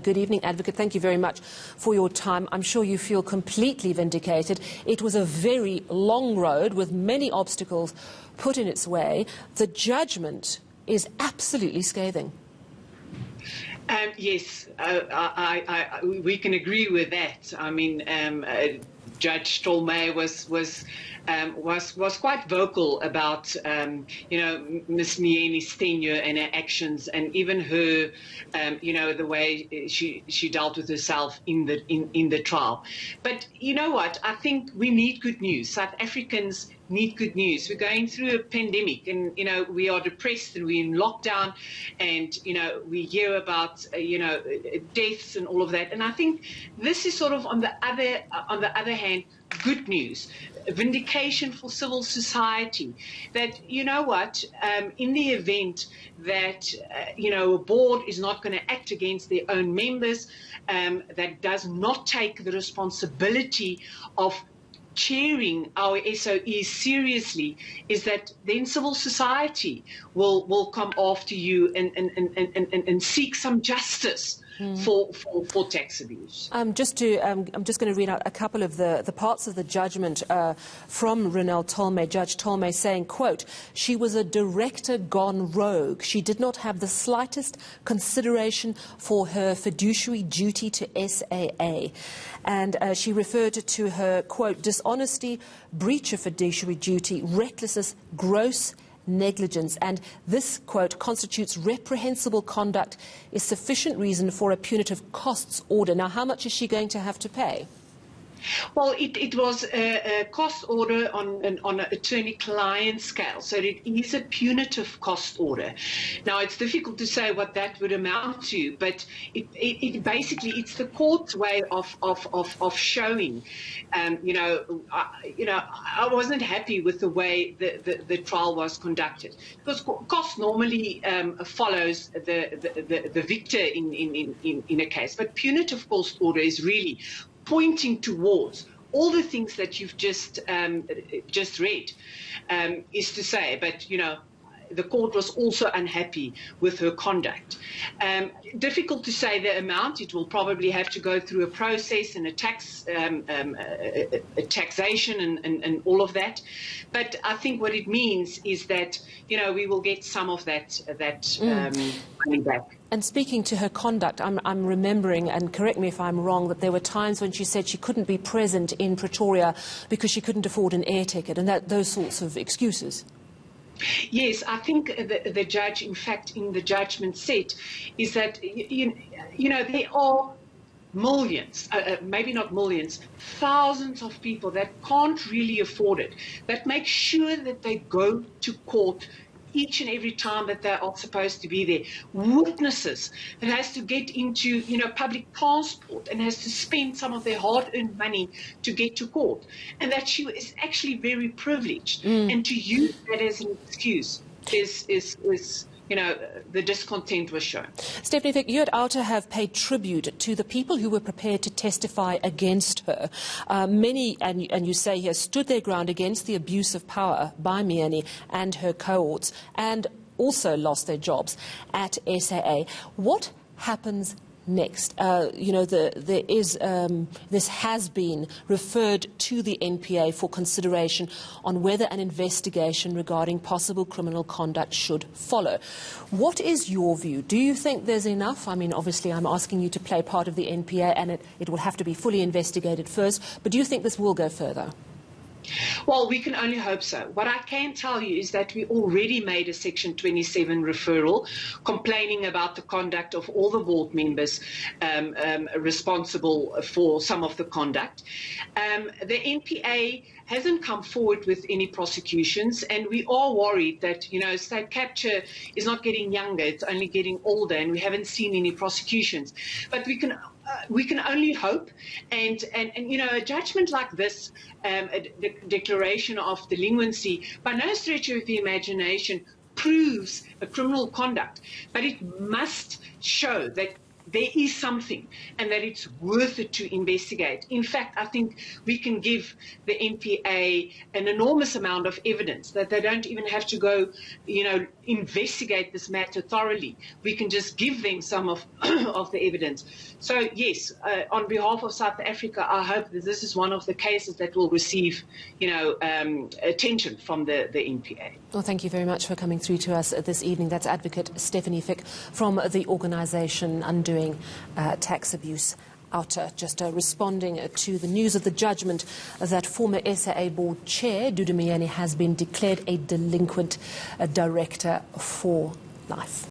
Good evening, Advocate. Thank you very much for your time. I'm sure you feel completely vindicated. It was a very long road with many obstacles put in its way. The judgment is absolutely scathing. Yes, we can agree with that. I mean, Judge Tolmay was quite vocal about Ms. Myeni's tenure and her actions, and even her the way she dealt with herself in the trial. But you know what? I think we need good news. South Africans need good news. We're going through a pandemic, and we are depressed, and we're in lockdown, and we hear about deaths and all of that. And I think this is sort of on the other hand good news, vindication for civil society. That in the event that a board is not going to act against their own members, that does not take the responsibility of chairing our SOEs seriously, is that then civil society will come after you and seek some justice for tax abuse. I'm just going to read out a couple of the parts of the judgment from Ronel Tolmay. Judge Tolmay saying, quote, "She was a director gone rogue. She did not have the slightest consideration for her fiduciary duty to SAA." And she referred to her, quote, "dishonesty, breach of fiduciary duty, recklessness, gross negligence, and this, quote, constitutes reprehensible conduct, is sufficient reason for a punitive costs order." Now, how much is she going to have to pay? Well, it was a cost order on an attorney-client scale, so it is a punitive cost order. Now, it's difficult to say what that would amount to, but it basically, it's the court's way of showing. I wasn't happy with the way the trial was conducted, because cost normally follows the victor in a case, but punitive cost order is really pointing towards all the things that you've just read, is to say, but the court was also unhappy with her conduct. Difficult to say the amount. It will probably have to go through a process and a taxation and all of that. But I think what it means is that we will get some of that money back. And speaking to her conduct, I'm remembering, and correct me if I'm wrong, that there were times when she said she couldn't be present in Pretoria because she couldn't afford an air ticket, and those sorts of excuses. Yes, I think the judge, in fact, in the judgment said, is that, there are millions, maybe not millions, thousands of people that can't really afford it, that make sure that they go to court each and every time that they are supposed to be there. Witnesses that has to get into, public transport and has to spend some of their hard-earned money to get to court. And that she is actually very privileged. And to use that as an excuse is the discontent was shown. Stephanie Fick, you at Outa have paid tribute to the people who were prepared to testify against her. Many, and you say here, stood their ground against the abuse of power by Myeni and her cohorts, and also lost their jobs at SAA. What happens next? This has been referred to the NPA for consideration on whether an investigation regarding possible criminal conduct should follow. What is your view? Do you think there's enough? I mean, obviously, I'm asking you to play part of the NPA, and it will have to be fully investigated first. But do you think this will go further? Well, we can only hope so. What I can tell you is that we already made a Section 27 referral complaining about the conduct of all the board members responsible for some of the conduct. The NPA hasn't come forward with any prosecutions, and we are worried that, state capture is not getting younger, it's only getting older, and we haven't seen any prosecutions. But we can only hope, and a judgment like this, a declaration of delinquency, by no stretch of the imagination proves a criminal conduct, but it must show that there is something and that it's worth it to investigate. In fact, I think we can give the NPA an enormous amount of evidence that they don't even have to go, investigate this matter thoroughly. We can just give them some of, of the evidence. So, yes, on behalf of South Africa, I hope that this is one of the cases that will receive, attention from the NPA. Well, thank you very much for coming through to us this evening. That's Advocate Stephanie Fick from the organisation Undoing Tax Abuse. Outa, just responding to the news of the judgment that former SAA board chair Dudu Myeni has been declared a delinquent director for life.